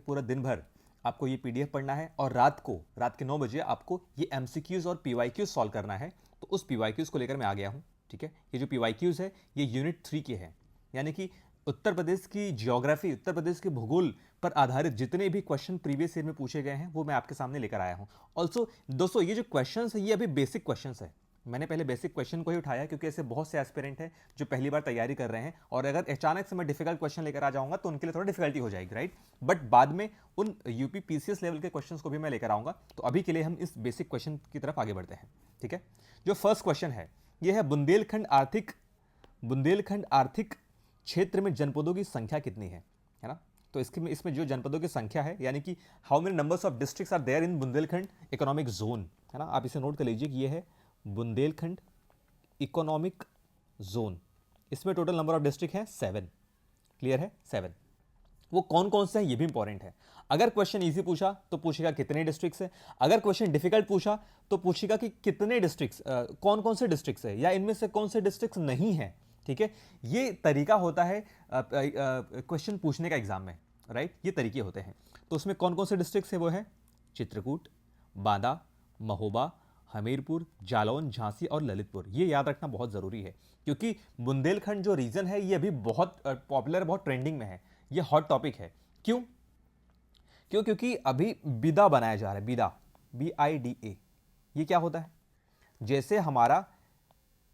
पूरा दिन भर आपको ये पीडीएफ पढ़ना है और रात के 9 बजे आपको ये एमसीक्यूज और पीवाईक्यूज सॉल्व करना है। तो उस पीवाईक्यूज को लेकर मैं आ गया हूँ। ठीक है, ये जो पीवाईक्यूज है ये यूनिट 3 के हैं, यानी कि उत्तर प्रदेश की जियोग्राफी, उत्तर प्रदेश के भूगोल पर आधारित जितने भी क्वेश्चन प्रीवियस ईयर में पूछे गए हैं वो मैं आपके सामने लेकर आया हूं। ऑल्सो दोस्तों ये जो क्वेश्चंस है ये अभी बेसिक क्वेश्चंस है। मैंने पहले बेसिक क्वेश्चन को ही उठाया क्योंकि ऐसे बहुत से एस्पिरेंट हैं जो पहली बार तैयारी कर रहे हैं और अगर अचानक से मैं डिफिकल्ट क्वेश्चन लेकर आ जाऊंगा तो उनके लिए थोड़ा डिफिकल्टी हो जाएगी, राइट। बट बाद में उन यूपी पीसीएस लेवल के क्वेश्चंस को भी मैं लेकर आऊंगा। तो अभी के लिए हम इस बेसिक क्वेश्चन की तरफ आगे बढ़ते हैं। ठीक है, जो फर्स्ट क्वेश्चन है यह है बुंदेलखंड आर्थिक क्षेत्र में जनपदों की संख्या कितनी है ना। तो इसमें जो जनपदों की संख्या है यानी कि how many numbers of districts are there in Bundelkhand economic zone, है ना। आप इसे नोट कर लीजिए कि ये है बुंदेलखंड इकोनॉमिक जोन। इसमें टोटल नंबर ऑफ डिस्ट्रिक्ट है 7। क्लियर है, 7। वो कौन कौन से हैं ये भी इंपॉर्टेंट है। अगर क्वेश्चन इजी पूछा तो पूछेगा कितने डिस्ट्रिक्ट्स है, अगर क्वेश्चन डिफिकल्ट पूछा तो पूछेगा कि कितने डिस्ट्रिक्ट्स, कौन कौन से डिस्ट्रिक्ट्स है या इनमें से कौन से डिस्ट्रिक्ट्स नहीं है। ठीक है, ये तरीका होता है क्वेश्चन पूछने का एग्जाम में, राइट। ये तरीके होते हैं। तो उसमें कौन कौन से डिस्ट्रिक्ट्स है वो है चित्रकूट, बांदा, महोबा, हमीरपुर, जालौन, झांसी और ललितपुर। ये याद रखना बहुत ज़रूरी है क्योंकि बुंदेलखंड जो रीजन है ये अभी बहुत पॉपुलर, बहुत ट्रेंडिंग में है, ये हॉट टॉपिक है। क्यों? क्योंकि अभी बिदा बनाया जा रहा है, बिदा, BIDA। ये क्या होता है? जैसे हमारा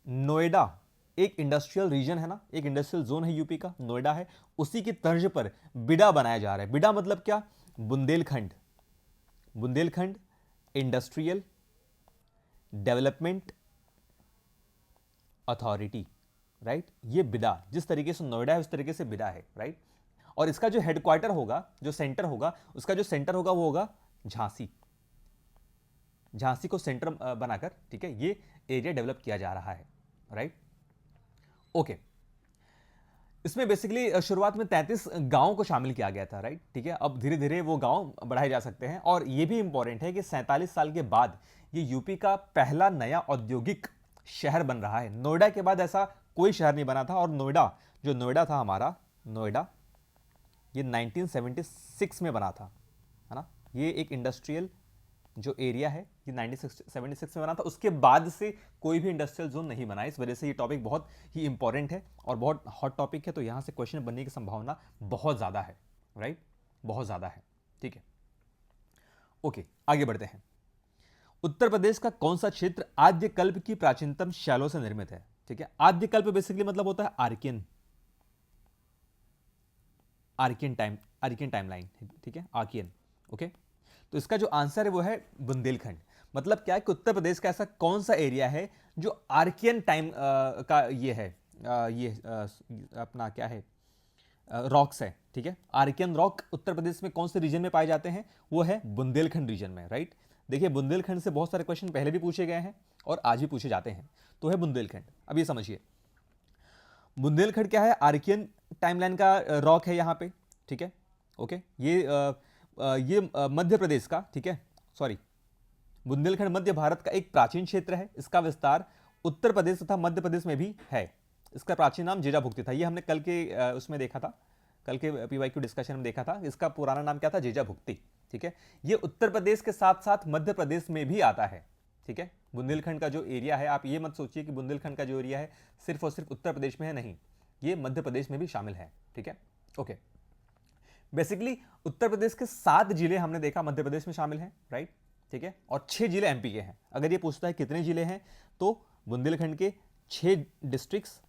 नोएडा एक इंडस्ट्रियल रीजन है ना, एक इंडस्ट्रियल जोन है यूपी का, नोएडा है, उसी की तर्ज पर बिडा बनाया जा रहा है। बिडा मतलब क्या? Bundelkhand industrial development authority, right. ये बिडा, जिस तरीके से नोएडा है उस तरीके से बिडा है, राइट। और इसका जो हेडक्वार्टर होगा, जो सेंटर होगा, उसका जो सेंटर होगा वो होगा झांसी। झांसी को सेंटर बनाकर, ठीक है, ये एरिया डेवलप किया जा रहा है, राइट। ओके, इसमें बेसिकली शुरुआत में 33 गांवों को शामिल किया गया था, राइट। ठीक है, अब धीरे धीरे वो गांव बढ़ाए जा सकते हैं। और ये भी इंपॉर्टेंट है कि 47 साल के बाद ये यूपी का पहला नया औद्योगिक शहर बन रहा है। नोएडा के बाद ऐसा कोई शहर नहीं बना था। और नोएडा था हमारा, नोएडा ये 1976 में बना था, है ना। ये एक इंडस्ट्रियल जो एरिया है ये 1976 में बना था। उसके बाद से कोई भी इंडस्ट्रियल जोन नहीं बना। इस वजह से ये टॉपिक बहुत ही इंपॉर्टेंट है और बहुत हॉट टॉपिक है। तो यहां से क्वेश्चन बनने की संभावना बहुत ज़्यादा है, राइट, बहुत ज़्यादा है। ठीक है, ओके, आगे बढ़ते हैं। उत्तर प्रदेश का कौन सा क्षेत्र आद्यकल्प की प्राचीनतम शैलों से निर्मित है? ठीक है, आद्यकल्प बेसिकली मतलब होता है आर्कियन टाइमलाइन, ठीक है, आर्कियन। ओके, तो इसका जो आंसर है वो है बुंदेलखंड। मतलब क्या है कि उत्तर प्रदेश का ऐसा कौन सा एरिया है जो आर्कियन टाइम का ये है, अपना क्या है, रॉक्स है। ठीक है, आर्कियन रॉक उत्तर प्रदेश में कौन से रीजन में पाए जाते हैं? वो है बुंदेलखंड रीजन में, राइट। देखिए, बुंदेलखंड से बहुत सारे क्वेश्चन पहले भी पूछे गए हैं और आज भी पूछे जाते हैं। तो है बुंदेलखंड। अब ये समझिए, बुंदेलखंड क्या है? आर्कियन टाइमलाइन का रॉक है यहाँ पे, ठीक है। ओके, ये मध्य प्रदेश का, ठीक है, सॉरी, बुंदेलखंड मध्य भारत का एक प्राचीन क्षेत्र है। इसका विस्तार उत्तर प्रदेश तथा मध्य प्रदेश में भी है। इसका प्राचीन नाम जेजाभुक्ति था। ये हमने कल के उसमें देखा था, कल के पीवाईक्यू डिस्कशन में देखा था। इसका पुराना नाम क्या था? जेजाभुक्ति। ठीक है, ये उत्तर प्रदेश के साथ साथ मध्य प्रदेश में भी आता है। ठीक है, बुंदेलखंड का जो एरिया है, आप ये मत सोचिए कि बुंदेलखंड का जो एरिया है सिर्फ और सिर्फ उत्तर प्रदेश में है, नहीं, ये मध्य प्रदेश में भी शामिल है। ठीक है, ओके। बेसिकली उत्तर प्रदेश के 7 जिले हमने देखा मध्य प्रदेश में शामिल हैं, राइट। ठीक है, और 6 जिले एमपी के हैं। अगर ये पूछता है कितने जिले हैं, तो बुंदेलखंड के 6 डिस्ट्रिक्ट्स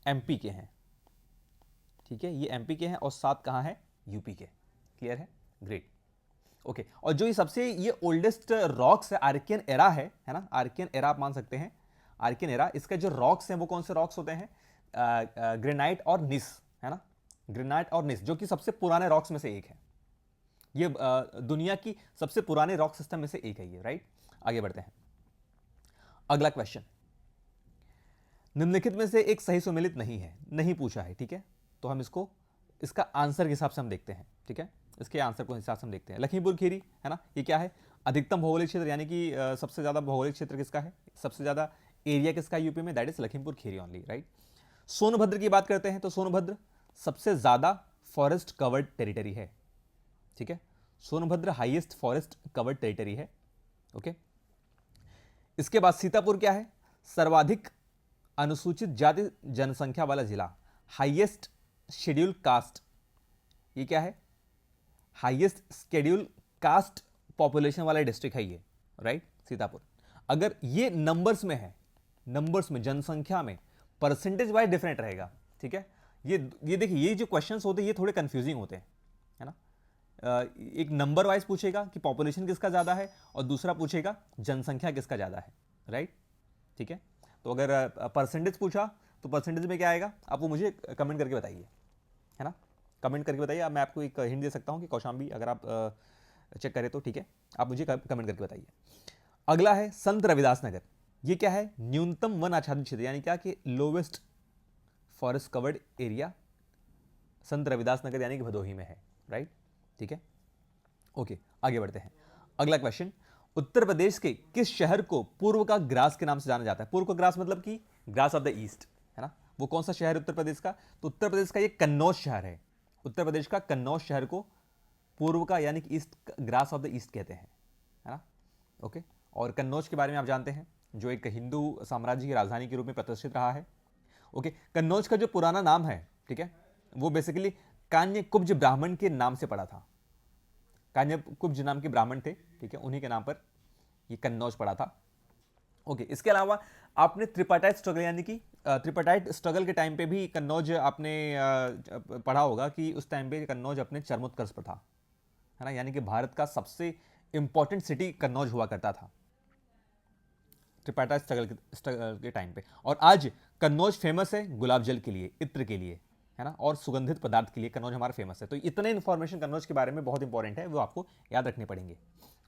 एमपी के हैं। ठीक है, ये एमपी के हैं और 7 कहां है? यूपी के। क्लियर है? ग्रेट। ओके, और जो ये सबसे ये ओल्डेस्ट रॉक्स है, आर्कियन एरा है ना, आर्कियन एरा आप मान सकते हैं, आर्कियन एरा। इसके जो रॉक्स हैं वो कौन से रॉक्स होते हैं? ग्रेनाइट और निस, है ना, ग्रेनाइट और निस, जो कि सबसे पुराने रॉक्स में से एक है। ये दुनिया की सबसे पुराने रॉक सिस्टम में से एक है ये, राइट। आगे बढ़ते हैं। अगला क्वेश्चन, निम्नलिखित में से एक सही सुमेलित नहीं है, नहीं पूछा है, ठीक है। तो हम इसका आंसर के हिसाब से हम देखते हैं, ठीक है, इसके आंसर को हिसाब से हम देखते हैं। लखीमपुर खीरी, है ना, ये क्या है? अधिकतम भौगोलिक क्षेत्र, यानी कि सबसे ज्यादा भौगोलिक क्षेत्र किसका है, सबसे ज्यादा एरिया किसका यूपी में? That is Lakhimpur Kheri only, right. Sonbhadra की बात करते हैं तो सोनभद्र सबसे ज्यादा फॉरेस्ट कवर्ड टेरिटरी है। ठीक है। Sonbhadra highest forest covered territory है। ओके, इसके बाद सीतापुर क्या है? सर्वाधिक अनुसूचित जाति जनसंख्या वाला जिला, हाईएस्ट शेड्यूल कास्ट। ये क्या है? हाईएस्ट शेड्यूल कास्ट पॉपुलेशन वाला डिस्ट्रिक्ट है ये, राइट, सीतापुर। अगर ये नंबर्स में है, नंबर्स में, जनसंख्या में, परसेंटेज वाइज डिफरेंट रहेगा, ठीक है। ये देखिए, ये जो क्वेश्चंस होते हैं ये थोड़े कंफ्यूजिंग होते हैं, है ना। एक नंबर वाइज पूछेगा कि पॉपुलेशन किसका ज़्यादा है, और दूसरा पूछेगा जनसंख्या किसका ज़्यादा है, राइट, ठीक है। तो अगर परसेंटेज पूछा तो परसेंटेज में क्या आएगा, आप वो मुझे कमेंट करके बताइए, है ना, कमेंट करके बताइए। अब मैं आपको एक हिंट दे सकता हूँ कि कौशाम्बी अगर आप चेक करें तो ठीक है, आप मुझे कमेंट करके बताइए। अगला है संत रविदास नगर। ये क्या है? न्यूनतम वन आच्छादित क्षेत्र, यानी क्या कि लोवेस्ट फॉरेस्ट कवर्ड एरिया संत रविदास नगर यानी कि भदोही में है, राइट, ठीक है। ओके, आगे बढ़ते हैं। अगला क्वेश्चन, उत्तर प्रदेश के किस शहर को पूर्व का ग्रास के नाम से जाना जाता है? पूर्व का ग्रास मतलब कि ग्रास ऑफ द ईस्ट, है ना। वो कौन सा शहर है उत्तर प्रदेश का? तो उत्तर प्रदेश का ये कन्नौज शहर है। उत्तर प्रदेश का कन्नौज शहर को पूर्व का यानी कि east, grass of the east कहते हैं, है ना। ओके, और कन्नौज के बारे में आप जानते हैं, जो एक हिंदू साम्राज्य की राजधानी के रूप में प्रतिष्ठित रहा है। ओके, कन्नौज का जो पुराना नाम है, ठीक है, वो बेसिकली कान्यकुब्ज ब्राह्मण के नाम से पड़ा था। कान्यकुब्ज नाम के ब्राह्मण थे, ठीक है, उन्हीं के नाम पर ये कन्नौज पड़ा था। ओके, इसके अलावा आपने त्रिपाटाइट स्ट्रगल यानी कि त्रिपाटाइट स्ट्रगल के टाइम पे भी कन्नौज आपने पढ़ा होगा कि उस टाइम पे कन्नौज अपने चरमोत्कर्ष पर था, है ना, यानी कि भारत का सबसे इंपॉर्टेंट सिटी कन्नौज हुआ करता था त्रिपाटाइट स्ट्रगल के टाइम पे। और आज कन्नौज फेमस है गुलाब जल के लिए, इत्र के लिए, है ना, और सुगंधित पदार्थ के लिए कन्नौज हमारा फेमस है। तो इतने इंफॉर्मेशन कन्नौज के बारे में बहुत इंपॉर्टेंट है, वो आपको याद रखने पड़ेंगे।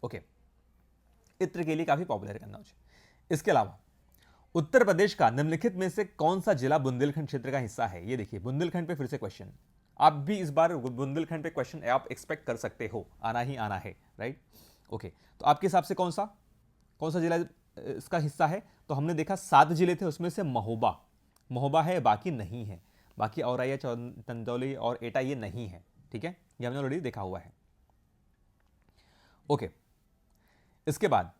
ओके, इत्र के लिए काफी पॉपुलर है कन्नौज। इसके अलावा उत्तर प्रदेश का निम्नलिखित में से कौन सा जिला बुंदेलखंड क्षेत्र का हिस्सा है? ये देखिए, बुंदेलखंड पे फिर से क्वेश्चन, आप भी इस बार बुंदेलखंड पे क्वेश्चन आप एक्सपेक्ट कर सकते हो, आना ही आना है, राइट। ओके, तो आपके हिसाब से कौन सा जिला इसका हिस्सा है? तो हमने देखा 7 जिले थे, उसमें से महोबा है, बाकी नहीं है। बाकी औरैया, चंदौली और एटा ये नहीं है, ठीक है, ये हमने ऑलरेडी देखा हुआ है। ओके, इसके बाद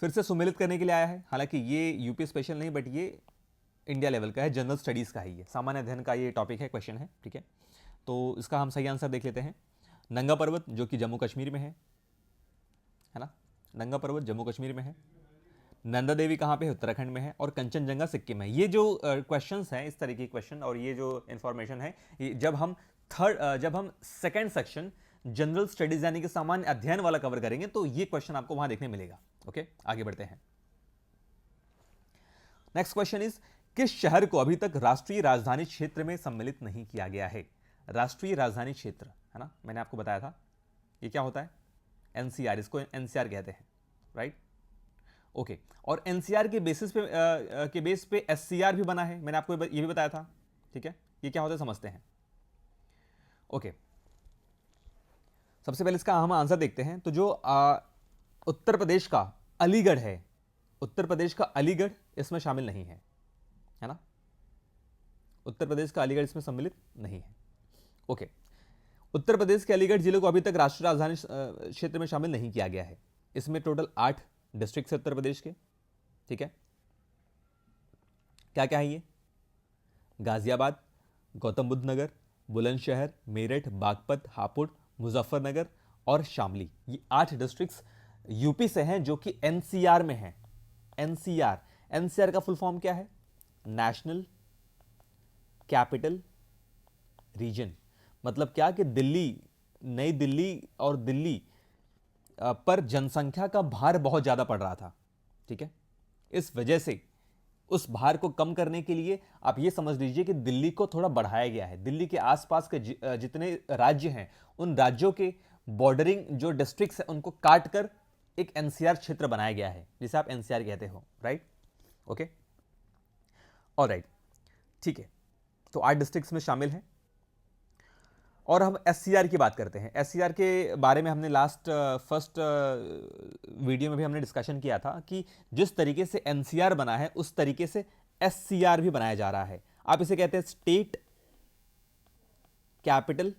फिर से सुमेलित करने के लिए आया है, हालांकि ये यूपी स्पेशल नहीं, बट ये इंडिया लेवल का है, जनरल स्टडीज का है, ये सामान्य अध्ययन का ये टॉपिक है, क्वेश्चन है, ठीक है। तो इसका हम सही आंसर देख लेते हैं। नंगा पर्वत जो कि जम्मू कश्मीर में है ना, नंगा पर्वत जम्मू कश्मीर में है। नंदा देवी कहाँ पे है? उत्तराखंड में है। और कंचनजंगा सिक्किम में। ये जो क्वेश्चंस हैं, इस तरीके के क्वेश्चन और ये जो इंफॉर्मेशन है, ये जब हम सेकंड सेक्शन जनरल स्टडीज यानी कि सामान्य अध्ययन वाला कवर करेंगे तो ये क्वेश्चन आपको वहां देखने मिलेगा। ओके, आगे बढ़ते हैं। नेक्स्ट क्वेश्चन इज, किस शहर को अभी तक राष्ट्रीय राजधानी क्षेत्र में सम्मिलित नहीं किया गया है? राष्ट्रीय राजधानी क्षेत्र, है ना, मैंने आपको बताया था ये क्या होता है, एनसीआर, इसको एनसीआर कहते हैं, राइट। ओके, और एनसीआर के बेस पे एससीआर भी बना है, मैंने आपको ये भी बताया था, ठीक है। ये क्या होता है समझते हैं। ओके, सबसे पहले इसका हम आंसर देखते हैं। तो जो उत्तर प्रदेश का अलीगढ़ है, उत्तर प्रदेश का अलीगढ़ इसमें शामिल नहीं है, है ना, उत्तर प्रदेश का अलीगढ़ इसमें सम्मिलित नहीं है। ओके, उत्तर प्रदेश के अलीगढ़ जिले को अभी तक राष्ट्रीय राजधानी क्षेत्र में शामिल नहीं किया गया है। इसमें टोटल 8 डिस्ट्रिक्ट है उत्तर प्रदेश के, ठीक है। क्या क्या है ये? गाजियाबाद, गौतम बुद्ध नगर, बुलंदशहर, मेरठ, बागपत, हापुड़, मुजफ्फरनगर और शामली। ये 8 डिस्ट्रिक्ट्स यूपी से हैं जो कि एनसीआर में हैं। एनसीआर का फुल फॉर्म क्या है? National capital region. मतलब क्या कि दिल्ली, नई दिल्ली और दिल्ली पर जनसंख्या का भार बहुत ज्यादा पड़ रहा था, ठीक है। इस वजह से उस भार को कम करने के लिए आप ये समझ लीजिए कि दिल्ली को थोड़ा बढ़ाया गया है। दिल्ली के आसपास के जितने राज्य हैं उन राज्यों के बॉर्डरिंग जो डिस्ट्रिक्ट्स हैं उनको काट कर एक एनसीआर क्षेत्र बनाया गया है, जिसे आप एनसीआर कहते हो, राइट। ओके, ऑलराइट, ठीक है। तो 8 डिस्ट्रिक्ट्स में शामिल हैं। और हम एससीआर की बात करते हैं। एससीआर के बारे में हमने फर्स्ट वीडियो में भी हमने डिस्कशन किया था कि जिस तरीके से एनसीआर बना है उस तरीके से एससीआर भी बनाया जा रहा है। आप इसे कहते हैं स्टेट कैपिटल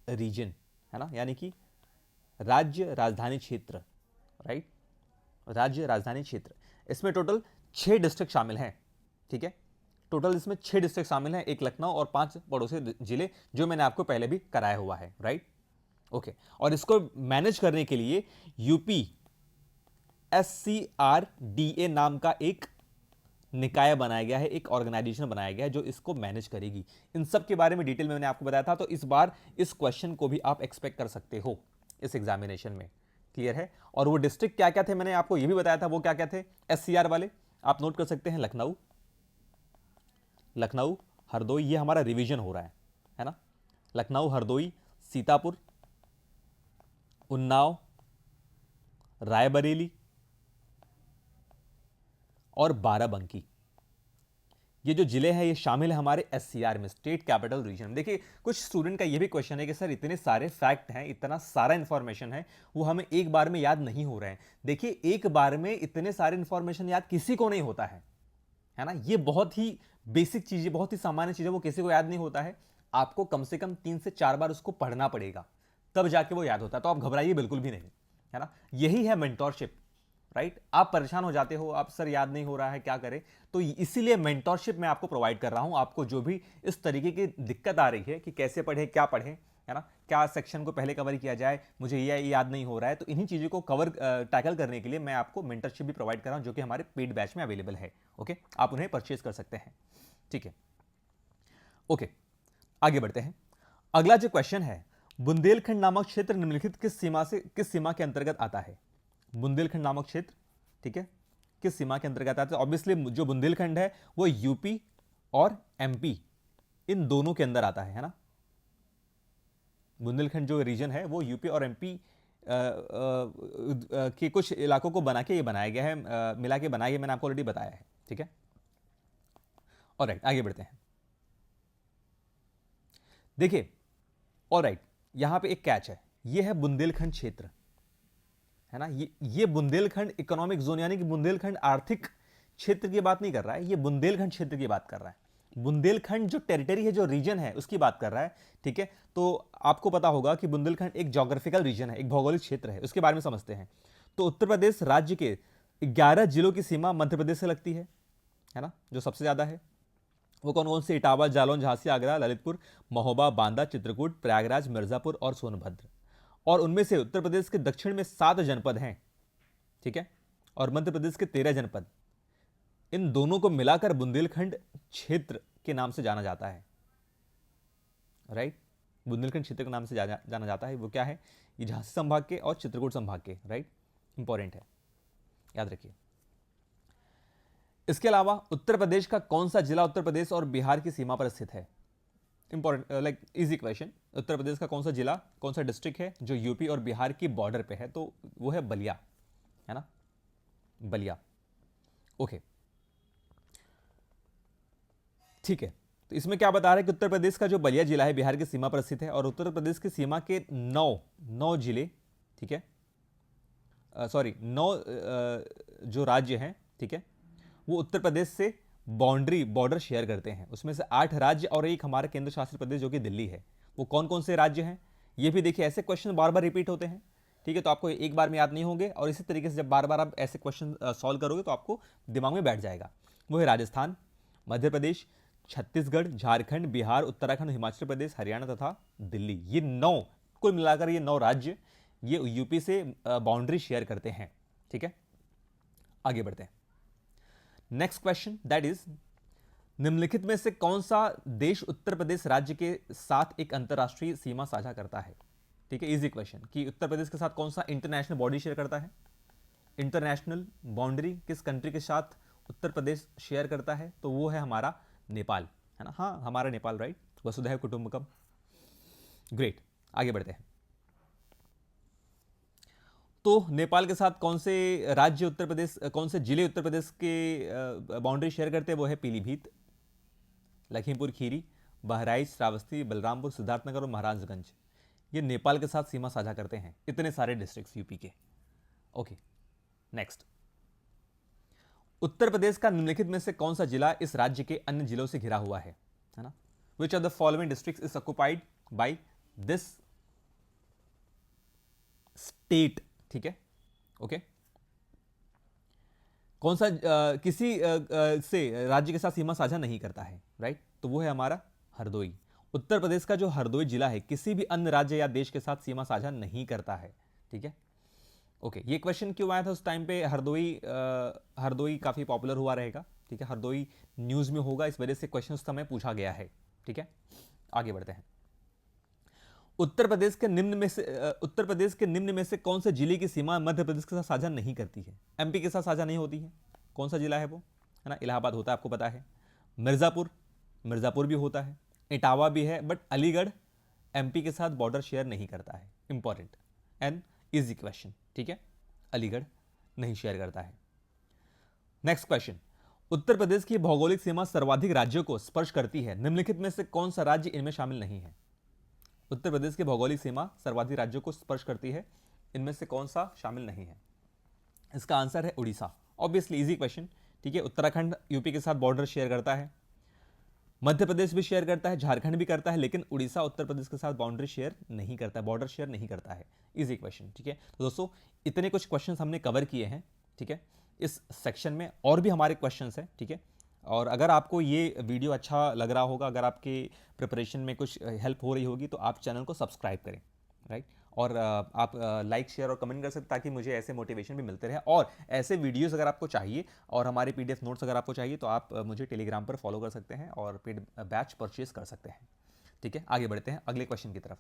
रीजन, है ना, यानी कि राज्य राजधानी क्षेत्र, राइट, राज्य राजधानी क्षेत्र। इसमें टोटल 6 डिस्ट्रिक्ट शामिल हैं, ठीक है, टोटल इसमें 6 डिस्ट्रिक्ट शामिल हैं, एक लखनऊ और 5 पड़ोसी जिले, जो मैंने आपको पहले भी कराया हुआ है, राइट, ओके। और इसको मैनेज करने के लिए यूपी SCRDA नाम का एक निकाय बनाया गया है, एक ऑर्गेनाइजेशन बनाया गया है जो इसको मैनेज करेगी। इन सब के बारे में डिटेल में मैंने आपको बताया था, तो इस बार इस क्वेश्चन को भी आप एक्सपेक्ट कर सकते हो इस एग्जामिनेशन में, क्लियर है। और वो डिस्ट्रिक्ट क्या क्या थे मैंने आपको ये भी बताया था, वो क्या क्या थे SCR वाले, आप नोट कर सकते हैं। लखनऊ, लखनऊ, हरदोई, ये हमारा रिवीजन हो रहा है ना, लखनऊ, हरदोई, सीतापुर, उन्नाव, रायबरेली और बाराबंकी। ये जो जिले हैं ये शामिल है हमारे SCR में, स्टेट कैपिटल रीजन। देखिए कुछ स्टूडेंट का ये भी क्वेश्चन है कि सर इतने सारे फैक्ट हैं, इतना सारा इंफॉर्मेशन है, वो हमें एक बार में याद नहीं हो रहे हैं। देखिए एक बार में इतने सारे इंफॉर्मेशन याद किसी को नहीं होता है ना, ये बहुत ही बेसिक चीज है, बहुत ही सामान्य चीज है, वो किसी को याद नहीं होता है। आपको कम से कम 3 से 4 बार उसको पढ़ना पड़ेगा, तब जाके वो याद होता है। तो आप घबराइए बिल्कुल भी नहीं, है ना, यही है मेंटोरशिप, राइट। आप परेशान हो जाते हो, आप सर याद नहीं हो रहा है क्या करें, तो इसीलिए मेंटोरशिप मैं आपको प्रोवाइड कर रहा हूं। आपको जो भी इस तरीके की दिक्कत आ रही है कि कैसे पढ़े, क्या पढ़े, है ना, क्या सेक्शन को पहले कवर किया जाए, मुझे ये याद नहीं हो रहा है, तो इन्हीं चीज़ों को कवर टैकल करने के लिए मैं आपको मेंटरशिप भी प्रोवाइड कर रहा हूं, जो कि हमारे पेड बैच में अवेलेबल है, ओके। आप उन्हें परचेज कर सकते हैं, ठीक है, ओके। आगे बढ़ते हैं। अगला जो क्वेश्चन है, बुंदेलखंड नामक क्षेत्र निम्नलिखित किस सीमा के अंतर्गत आता है। बुंदेलखंड नामक क्षेत्र, ठीक है, किस सीमा के अंतर्गत आता है। ऑब्वियसली जो बुंदेलखंड है वो यूपी और एमपी इन दोनों के अंदर आता है ना। बुंदेलखंड जो रीजन है वो यूपी और एमपी के कुछ इलाकों को बना के ये बनाया गया है, मिला के बनाया गया, मैंने आपको ऑलरेडी बताया है, ठीक है। ऑलराइट, आगे बढ़ते हैं। देखिए, ऑलराइट, यहां पे एक कैच है, ये है बुंदेलखंड क्षेत्र, है ना। ये बुंदेलखंड इकोनॉमिक जोन, यानी कि बुंदेलखंड आर्थिक क्षेत्र की बात नहीं कर रहा है, ये बुंदेलखंड क्षेत्र की बात कर रहा है। बुंदेलखंड जो टेरिटरी है, जो रीजन है, उसकी बात कर रहा है, ठीक है। तो आपको पता होगा कि बुंदेलखंड एक ज्योग्राफिकल रीजन है, एक भौगोलिक क्षेत्र है, उसके बारे में समझते हैं। तो उत्तर प्रदेश राज्य के 11 जिलों की सीमा मध्य प्रदेश से लगती है ना, जो सबसे ज्यादा है। वो कौन कौन से? इटावा, जालौन, झांसी, आगरा, ललितपुर, महोबा, बांदा, चित्रकूट, प्रयागराज, मिर्जापुर और सोनभद्र। और उनमें से उत्तर प्रदेश के दक्षिण में 7 जनपद हैं, ठीक है, और मध्य प्रदेश के 13 जनपद। इन दोनों को मिलाकर बुंदेलखंड क्षेत्र के नाम से जाना जाता है, राइट। बुंदेलखंड क्षेत्र के नाम से जाना जाता है। वो क्या है? ये झांसी संभाग के और चित्रकूट संभाग के, राइट, इंपॉर्टेंट है, याद रखिए। इसके अलावा उत्तर प्रदेश का कौन सा जिला उत्तर प्रदेश और बिहार की सीमा पर स्थित है? Important, like easy question. Uttar Pradesh का कौन सा जिला, कौन सा डिस्ट्रिक्ट है जो यूपी और बिहार की बॉर्डर पे है? तो वो है बलिया, है ना, बलिया, ओके, ठीक है। तो इसमें क्या बता रहा है कि उत्तर प्रदेश का जो बलिया जिला है बिहार की सीमा पर स्थित है, और उत्तर प्रदेश की सीमा के 9 जिले, ठीक है, सॉरी 9 जो राज्य हैं, ठीक है, वो उत्तर प्रदेश से बॉर्डर शेयर करते हैं। उसमें से 8 राज्य और एक हमारा केंद्र शासित प्रदेश जो कि दिल्ली है। वो कौन कौन से राज्य हैं ये भी देखिए, ऐसे क्वेश्चन बार बार रिपीट होते हैं, ठीक है। तो आपको एक बार में याद नहीं होंगे, और इसी तरीके से जब बार बार आप ऐसे क्वेश्चन सॉल्व करोगे तो आपको दिमाग में बैठ जाएगा। वो है राजस्थान, मध्य प्रदेश, छत्तीसगढ़, झारखंड, बिहार, उत्तराखंड, हिमाचल प्रदेश, हरियाणा तथा दिल्ली। ये 9, कुल मिलाकर ये 9 राज्य ये यूपी से बाउंड्री शेयर करते हैं, ठीक है। आगे बढ़ते हैं। नेक्स्ट क्वेश्चन, दैट इज, निम्नलिखित में से कौन सा देश उत्तर प्रदेश राज्य के साथ एक अंतरराष्ट्रीय सीमा साझा करता है? ठीक है, इजी क्वेश्चन, कि उत्तर प्रदेश के साथ कौन सा इंटरनेशनल बॉर्डर शेयर करता है? इंटरनेशनल बाउंड्री किस कंट्री के साथ उत्तर प्रदेश शेयर करता है? तो वो है हमारा नेपाल, है ना। हाँ, हमारा नेपाल, राइट, वसुधैव कुटुंबकम। ग्रेट, आगे बढ़ते हैं। तो नेपाल के साथ कौन से राज्य उत्तर प्रदेश, कौन से जिले उत्तर प्रदेश के बाउंड्री शेयर करते हैं? वो है पीलीभीत, लखीमपुर खीरी, बहराइच, श्रावस्ती, बलरामपुर, सिद्धार्थनगर और महाराजगंज। ये नेपाल के साथ सीमा साझा करते हैं, इतने सारे डिस्ट्रिक्ट्स यूपी के, ओके। नेक्स्ट, उत्तर प्रदेश का निम्नलिखित में से कौन सा जिला इस राज्य के अन्य जिलों से घिरा हुआ है ना? Which of the following districts is occupied by this state, ठीक है, ओके। कौन सा किसी से राज्य के साथ सीमा साझा नहीं करता है, राइट, तो वो है हमारा हरदोई। उत्तर प्रदेश का जो हरदोई जिला है किसी भी अन्य राज्य या देश के साथ सीमा साझा नहीं करता है, ठीक है, ओके। ये क्वेश्चन क्यों आया था उस टाइम पे, हरदोई काफी पॉपुलर हुआ रहेगा, ठीक है, हरदोई न्यूज में होगा, इस वजह से क्वेश्चन उस समय पूछा गया है, ठीक है। आगे बढ़ते हैं। उत्तर प्रदेश के निम्न में से कौन से जिले की सीमा मध्य प्रदेश के साथ साझा नहीं करती है, एमपी के साथ साझा नहीं होती है? कौन सा जिला है वो? है ना, इलाहाबाद होता है, आपको पता है। मिर्जापुर भी होता है, इटावा भी है, बट अलीगढ़ एमपी के साथ बॉर्डर शेयर नहीं करता है। इंपॉर्टेंट एंड इजी क्वेश्चन, ठीक है, अलीगढ़ नहीं शेयर करता है। नेक्स्ट क्वेश्चन, उत्तर प्रदेश की भौगोलिक सीमा सर्वाधिक राज्यों को स्पर्श करती है, निम्नलिखित में से कौन सा राज्य इनमें शामिल नहीं है? उत्तर प्रदेश की भौगोलिक सीमा सर्वाधिक राज्यों को स्पर्श करती है, इनमें से कौन सा शामिल नहीं है? इसका आंसर है उड़ीसा। ऑब्वियसली इजी क्वेश्चन, ठीक है। उत्तराखंड यूपी के साथ बॉर्डर शेयर करता है, मध्य प्रदेश भी शेयर करता है, झारखंड भी करता है, लेकिन उड़ीसा उत्तर प्रदेश के साथ बाउंड्री शेयर नहीं करता है, बॉर्डर शेयर नहीं करता है। इजी क्वेश्चन, ठीक है। तो दोस्तों इतने कुछ क्वेश्चंस हमने कवर किए हैं, ठीक है। इस सेक्शन में और भी हमारे क्वेश्चंस हैं, ठीक है। और अगर आपको ये वीडियो अच्छा लग रहा होगा, अगर आपके प्रिपरेशन में कुछ हेल्प हो रही होगी, तो आप चैनल को सब्सक्राइब करें, राइट। और आप लाइक शेयर और कमेंट कर सकते, ताकि मुझे ऐसे मोटिवेशन भी मिलते रहे। और ऐसे वीडियोस अगर आपको चाहिए और हमारे पीडीएफ नोट्स अगर आपको चाहिए, तो आप मुझे टेलीग्राम पर फॉलो कर सकते हैं और पेड बैच परचेज कर सकते हैं, ठीक है। आगे बढ़ते हैं अगले क्वेश्चन की तरफ।